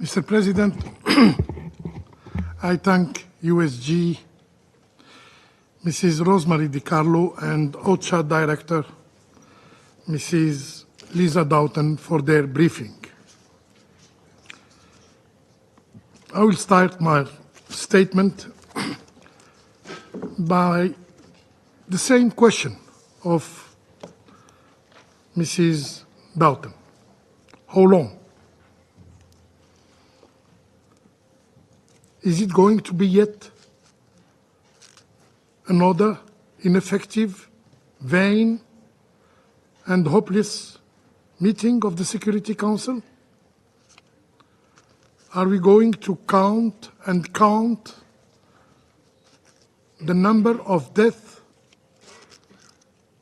Mr. President, I thank USG, Mrs. Rosemary DiCarlo, and OCHA Director, Mrs. Lisa Doughton, for their briefing. I will start my statement by the same question of Mrs. Doughton. How long? Is it going to be yet another ineffective, vain, and hopeless meeting of the Security Council? Are we going to count and count the number of deaths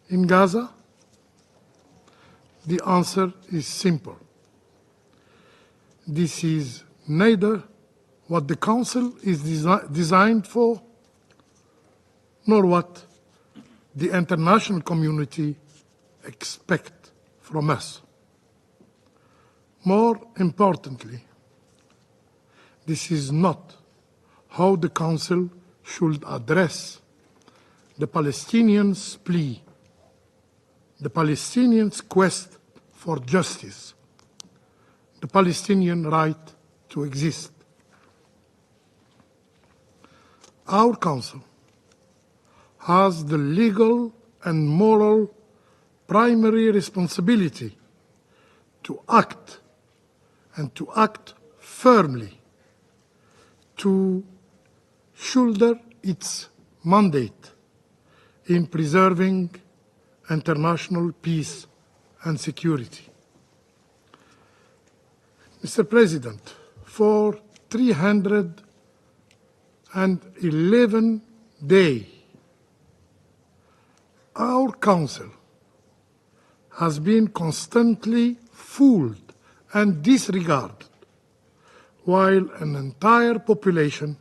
in Gaza? The answer is simple. This is neither what the Council is designed for, nor what the international community expects from us. More importantly, this is not how the Council should address the Palestinians' plea, the Palestinians' quest for justice, the Palestinian right to exist. Our Council has the legal and moral primary responsibility to act, and to act firmly, to shoulder its mandate in preserving international peace and security. Mr. President, for 311 days, our Council has been constantly fooled and disregarded, while an entire population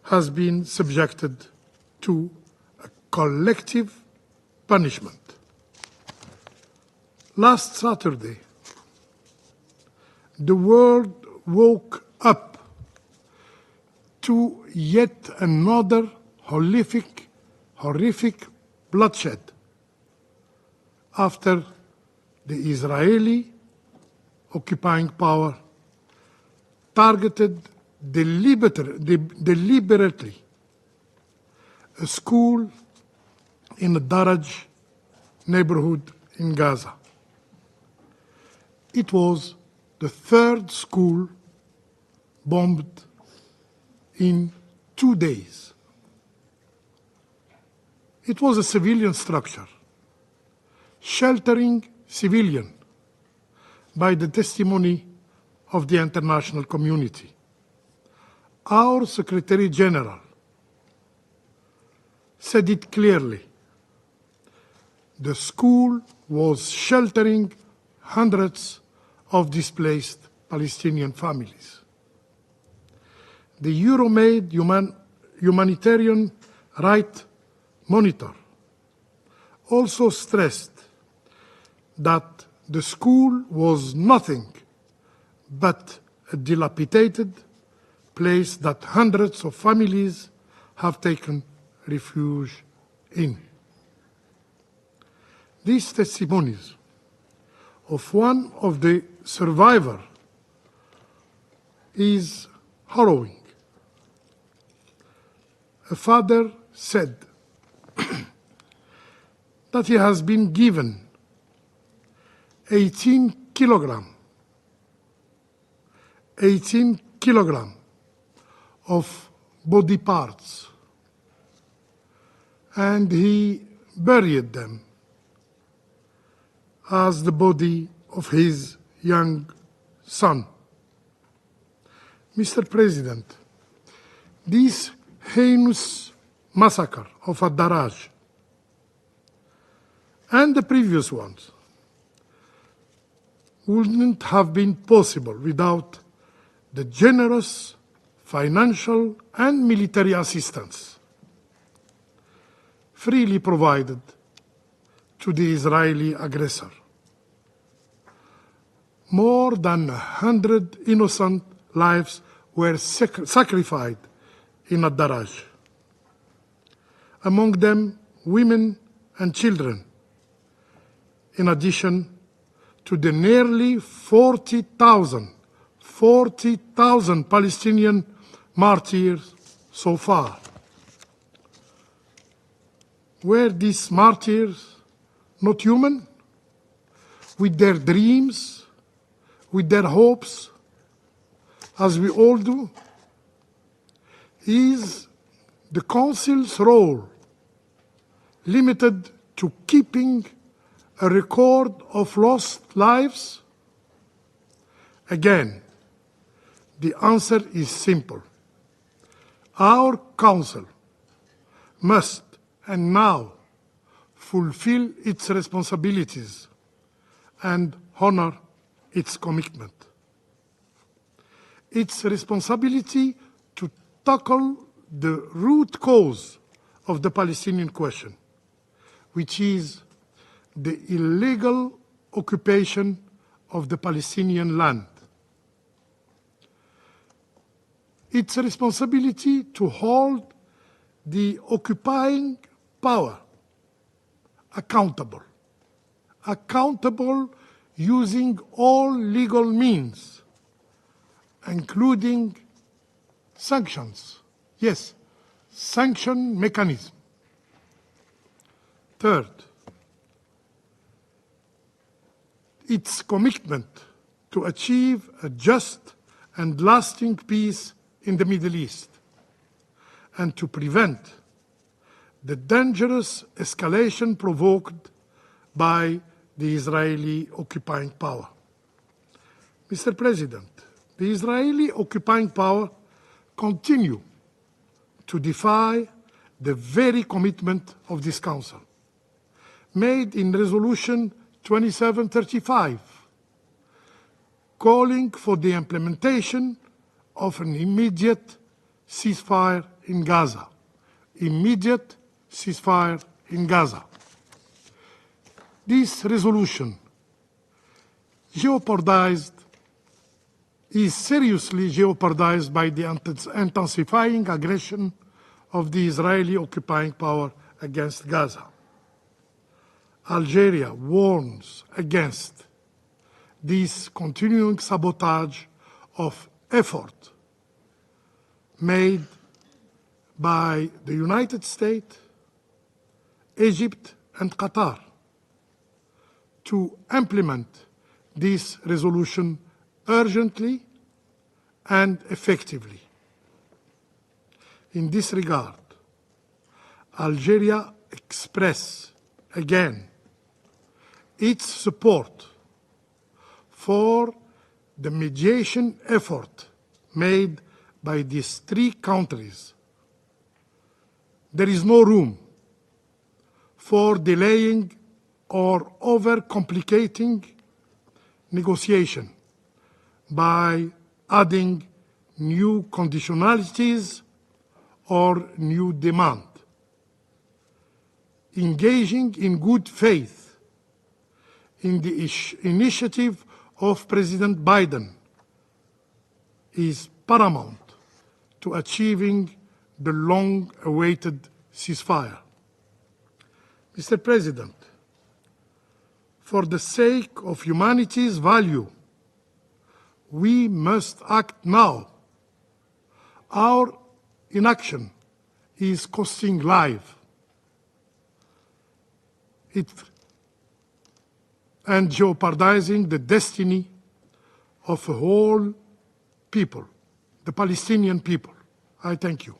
has been subjected to a collective punishment. Last Saturday, the world woke up to yet another horrific bloodshed after the Israeli occupying power targeted deliberately a school in the Daraj neighborhood in Gaza. It was the third school bombed in 2 days. It was a civilian structure, sheltering civilians, by the testimony of the international community. Our Secretary General said it clearly. The school was sheltering hundreds of displaced Palestinian families. The Euro-made humanitarian rights monitor also stressed that the school was nothing but a dilapidated place that hundreds of families have taken refuge in. These testimonies of one of the survivors is harrowing. A father said that he has been given 18 kilogram of body parts, and he buried them as the body of his young son. Mr. President, this heinous massacre of Ad-Daraj and the previous ones wouldn't have been possible without the generous financial and military assistance freely provided to the Israeli aggressor. more than 100 innocent lives were sacrificed in Ad-Daraj. Among them, women and children, in addition to the nearly 40,000 Palestinian martyrs so far. Were these martyrs not human? With their dreams, with their hopes, as we all do? Is the Council's role limited to keeping a record of lost lives? Again, the answer is simple. Our Council must, and now, fulfill its responsibilities and honor its commitment. Its responsibility to tackle the root cause of the Palestinian question, which is the illegal occupation of the Palestinian land. Its responsibility to hold the occupying power accountable using all legal means, including sanctions. Yes, sanction mechanism. Third, its commitment to achieve a just and lasting peace in the Middle East and to prevent the dangerous escalation provoked by the Israeli occupying power. Mr. President, the Israeli occupying power continue to defy the very commitment of this Council, made in Resolution 2735, calling for the implementation of an immediate ceasefire in Gaza. Immediate ceasefire in Gaza. This resolution is seriously jeopardized by the intensifying aggression of the Israeli occupying power against Gaza. Algeria warns against this continuing sabotage of effort made by the United States, Egypt, and Qatar to implement this resolution urgently and effectively. In this regard, Algeria expresses again its support for the mediation effort made by these three countries. There is no room for delaying or over-complicating negotiation by adding new conditionalities or new demand. Engaging in good faith in the initiative of President Biden is paramount to achieving the long-awaited ceasefire. Mr. President, for the sake of humanity's value, we must act now. Our inaction is costing life and jeopardizing the destiny of a whole people, the Palestinian people. I thank you.